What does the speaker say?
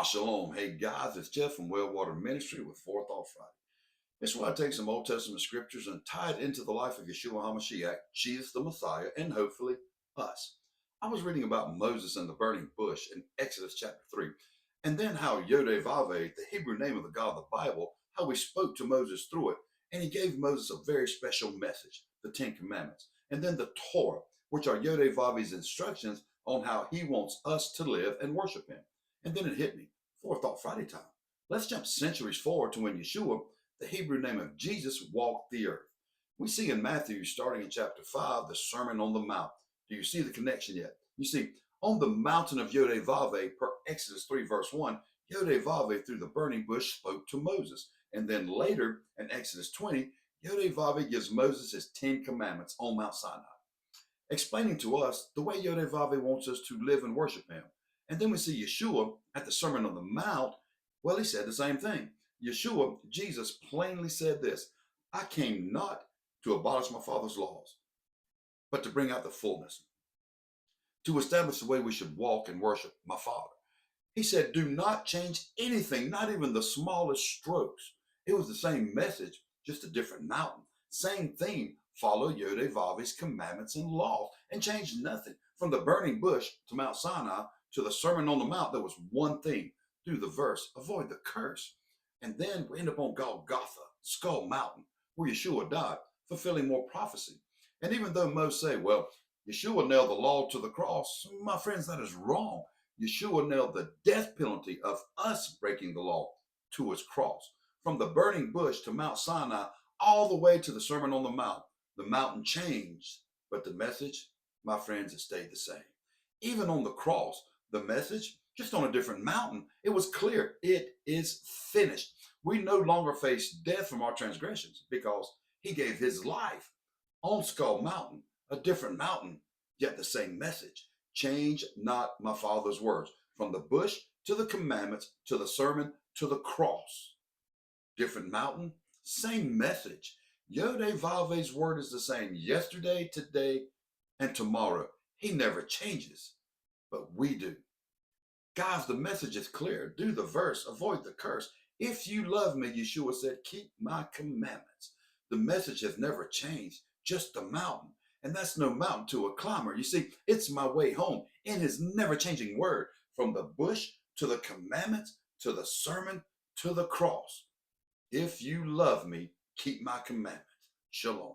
Shalom. Hey guys, it's Jeff from Wellwater Ministry with Forethought Friday. It's where I take some Old Testament scriptures and tie it into the life of Yeshua HaMashiach, Jesus the Messiah, and hopefully us. I was reading about Moses and the burning bush in Exodus chapter 3, and then how Yod-Heh-Vav-Heh, the Hebrew name of the God of the Bible, how he spoke to Moses through it, and he gave Moses a very special message, the Ten Commandments, and then the Torah, which are Yod-Heh-Vav-Heh's instructions on how he wants us to live and worship him. And then it hit me. Forethought Friday time. Let's jump centuries forward to when Yeshua, the Hebrew name of Jesus, walked the earth. We see in Matthew, starting in chapter 5, the Sermon on the Mount. Do you see the connection yet? You see, on the mountain of Yod-Heh-Vav-Heh, per Exodus 3, verse 1, Yod-Heh-Vav-Heh through the burning bush spoke to Moses. And then later, in Exodus 20, Yod-Heh-Vav-Heh gives Moses his 10 commandments on Mount Sinai, explaining to us the way Yod-Heh-Vav-Heh wants us to live and worship him. And then we see Yeshua at the Sermon on the Mount. Well, he said the same thing. Yeshua, Jesus, plainly said this: I came not to abolish my Father's laws, but to bring out the fullness, to establish the way we should walk and worship my Father. He said, do not change anything, not even the smallest strokes. It was the same message, just a different mountain. Same theme, follow Yod-Heh-Vav-Heh's commandments and laws, and change nothing. From the burning bush to Mount Sinai to the Sermon on the Mount, there was one thing. Through the verse, avoid the curse. And then we end up on Golgotha, Skull Mountain, where Yeshua died, fulfilling more prophecy. And even though most say, well, Yeshua nailed the law to the cross, my friends, that is wrong. Yeshua nailed the death penalty of us breaking the law to his cross. From the burning bush to Mount Sinai, all the way to the Sermon on the Mount, the mountain changed, but the message, my friends, it stayed the same. Even on the cross, the message, just on a different mountain, it was clear. It is finished. We no longer face death from our transgressions because he gave his life on Skull Mountain, a different mountain, yet the same message. Change not my Father's words. From the bush to the commandments to the sermon to the cross. Different mountain, same message. Yod-Heh-Vav-Heh's word is the same yesterday, today, and tomorrow. He never changes, but we do. Guys, the message is clear. Do the verse, avoid the curse. If you love me, Yeshua said, keep my commandments. The message has never changed, just the mountain. And that's no mountain to a climber. You see, it's my way home in his never-changing word, from the bush to the commandments to the sermon to the cross. If you love me, keep my commandments. Shalom.